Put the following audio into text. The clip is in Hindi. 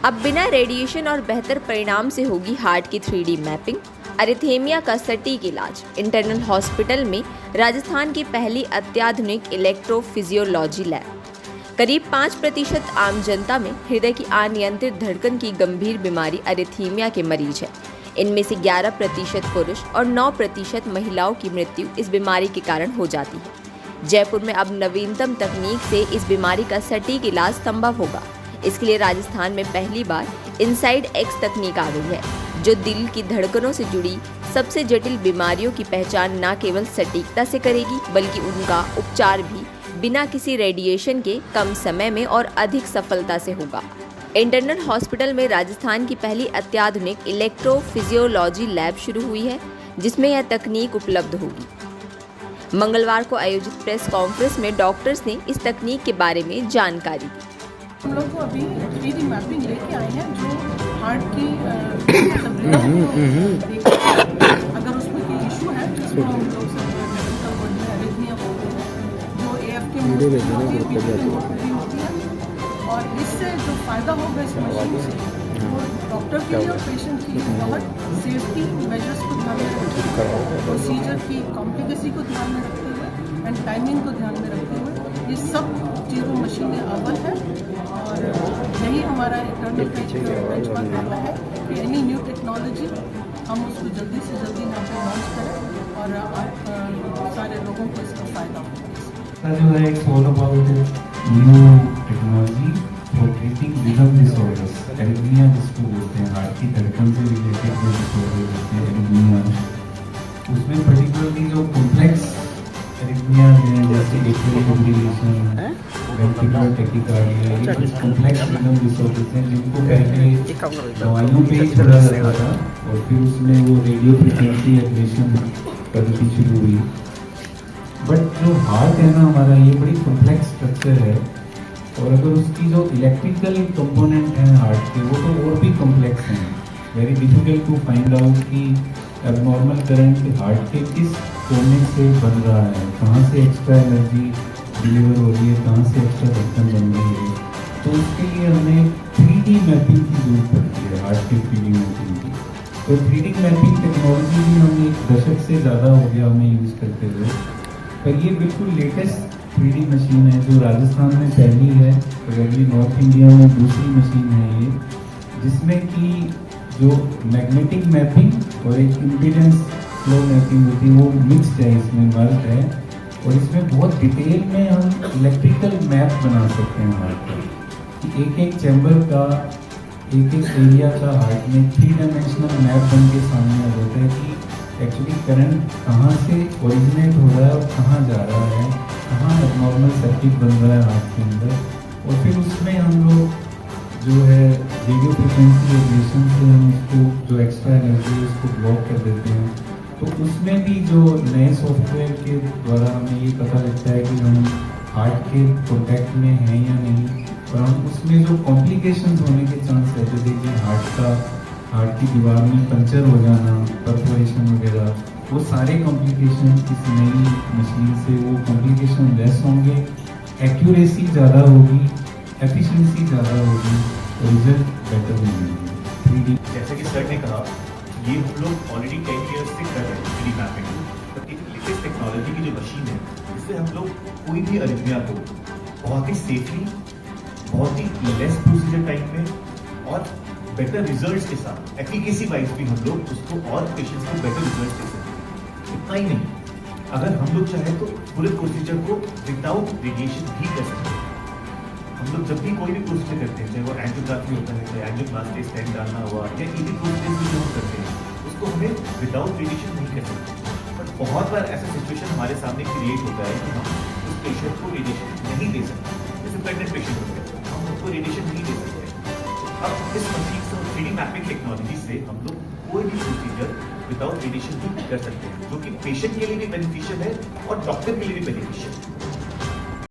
अब बिना रेडिएशन और बेहतर परिणाम से होगी हार्ट की 3D मैपिंग, अरिथेमिया का सटीक इलाज। इंटरनल हॉस्पिटल में राजस्थान की पहली अत्याधुनिक इलेक्ट्रोफिजियोलॉजी लैब। करीब 5% आम जनता में हृदय की अनियंत्रित धड़कन की गंभीर बीमारी अरिथीमिया के मरीज हैं। इनमें से 11% पुरुष और 9% महिलाओं की मृत्यु इस बीमारी के कारण हो जाती है। जयपुर में अब नवीनतम तकनीक से इस बीमारी का सटीक इलाज संभव होगा। इसके लिए राजस्थान में पहली बार इनसाइड एक्स तकनीक आ गई है, जो दिल की धड़कनों से जुड़ी सबसे जटिल बीमारियों की पहचान न केवल सटीकता से करेगी, बल्कि उनका उपचार भी बिना किसी रेडिएशन के कम समय में और अधिक सफलता से होगा। इंटरनल हॉस्पिटल में राजस्थान की पहली अत्याधुनिक इलेक्ट्रोफिजियोलॉजी लैब शुरू हुई है, जिसमें यह तकनीक उपलब्ध होगी। मंगलवार को आयोजित प्रेस कॉन्फ्रेंस में डॉक्टर्स ने इस तकनीक के बारे में जानकारी दी। हम लोग को अभी 3D मैपिंग लेके आए हैं, जो हार्ट की अगर उसमें कोई इशू है जिसको हम लोग जो AF के होती है, और इससे जो फायदा होगा इस मशीन से वो डॉक्टर के लिए और पेशेंट के लिए बहुत सेफ्टी मेजर्स को ध्यान में रखते हुए, प्रोसीजर की कॉम्प्लिकेसी को ध्यान में रखते हुए एंड टाइमिंग को ध्यान में रखते हुए ये सब चीज़ों मशीनें अव्वल है। और यही हमारा इंटरनल बेंचमार्क रहता है कि एनी न्यू टेक्नोलॉजी हम उसको जल्दी से जल्दी यहाँ पे लॉन्च करें और आप सारे लोगों को इसका फ़ायदा हो। जो है it's all about new technology for treating rhythm disorders, arrhythmia जिसको बोलते हैं, हार्ट की धड़कन से रिलेटेड जो डिसऑर्डर होते हैं एरिथमिया, उसमें पर्टिकुलरली जो कॉम्प्लेक्स एरिथमिया हैं जैसे एट्रियल फिब्रिलेशन, वेंट्रिकुलर टैकीकार्डिया, ये कुछ कॉम्प्लेक्स रिदम डिसऑर्डर्स हैं जिनको पहले दवाइयों पे ही छोड़ा जाता था और फिर उसमें वो रेडियो फ्रिक्वेंसी एब्लेशन करनी शुरू हुई। बट जो हार्ट है ना हमारा, ये बड़ी कॉम्प्लेक्स स्ट्रक्चर है और अगर उसकी जो इलेक्ट्रिकल कंपोनेंट हैं हार्ट के वो तो और भी कॉम्प्लेक्स हैं। Very difficult to find out कि एबनॉर्मल करंट हार्ट के किस कोने से बन रहा है, कहाँ से एक्स्ट्रा एनर्जी डिलीवर हो रही है, कहाँ से एक्स्ट्रा धड़कन बन रही है। तो उसके लिए हमें 3D मैपिंग की जरूरत पड़ती है, हार्ट की 3D मैपिंग की। तो 3D मैपिंग टेक्नोलॉजी भी हम 1 दशक से ज़्यादा हो गया हमें यूज़ करते हुए, पर ये बिल्कुल लेटेस्ट 3D मशीन है जो राजस्थान में पहली है, प्रोबेबली नॉर्थ इंडिया में दूसरी मशीन है ये, जिसमें कि जो मैग्नेटिक मैपिंग और एक इम्पीडेंस फ्लो मैपिंग होती है वो मिक्सड है, इसमें मर्ज है और इसमें बहुत डिटेल में हम इलेक्ट्रिकल मैप बना सकते हैं हार्ट का। एक एक चैम्बर का, एक एक एरिया का हार्ट में 3 डायमेंशनल मैप बन के सामने आ जाता है कि एक्चुअली करंट कहाँ से ओरिजिनेट हो रहा है और कहाँ जा रहा है, कहाँ एबनॉर्मल सर्किट बन रहा है हार्ट के अंदर। और फिर उसमें हम लोग जो है रेडियो फ्रिक्वेंसी एब्लेशन से हम उसको जो एक्स्ट्रा एनर्जी है उसको ब्लॉक कर देते हैं। तो उसमें भी जो नए सॉफ्टवेयर के द्वारा हमें ये पता लगता है कि हम हार्ट के कॉन्टैक्ट में हैं या नहीं, और हम उसमें जो कॉम्प्लिकेशंस होने के चांस रहते थे कि हार्ट की दीवार में पंचर हो जाना, परफोरेशन वगैरह, वो सारे कॉम्प्लिकेशन इस नई मशीन से वो कॉम्प्लिकेशन लेस होंगे, एक्यूरेसी ज़्यादा होगी, एफिशिएंसी ज़्यादा होगी, रिजल्ट बेटर मिलेंगे। 3D जैसे कि सर ने कहा, ये हम लोग ऑलरेडी 10 ईयर्स से कर रहे हैं 3D मैपिंग, बट एक लेटेस्ट टेक्नोलॉजी की जो मशीन है, इससे हम लोग कोई भी अरिथमिया को बहुत ही सेफली, बहुत ही लेस प्रोसीजर टाइम में और बेटर रिजल्ट्स के साथ, एफिकेसी वाइज भी हम लोग उसको और पेशेंट्स को बेटर रिजल्ट्स दे सकते हैं। इतना ही नहीं, अगर हम लोग चाहें तो पूरे प्रोसीजर को विदाउट रेडिएशन भी कर सकते हैं। हम लोग जब भी कोई भी प्रोसीजर करते हैं, चाहे वो एंजियोग्राफी होता है, चाहे एंजियोप्लास्टी स्टेंट डालना हुआ या ईवी प्रोसीजर भी जो हम करते हैं, उसको हमें विदाउट रेडिएशन नहीं कर सकते। बट बहुत बार ऐसा सिचुएशन हमारे सामने क्रिएट होता है कि हम उस पेशेंट को रेडिएशन नहीं दे सकते। जैसे प्रेग्नेंट पेशेंट होते हैं, हम उनको रेडिएशन नहीं दे सकते। तो अब इस मशीन से 3D मैपिंग टेक्नोलॉजी से हम लोग कोई भी प्रोसीजर विदाउट रेडिएशन भी कर सकते हैं, जो कि पेशेंट के लिए भी बेनिफिशियल है और डॉक्टर के लिए भी बेनिफिशियल है।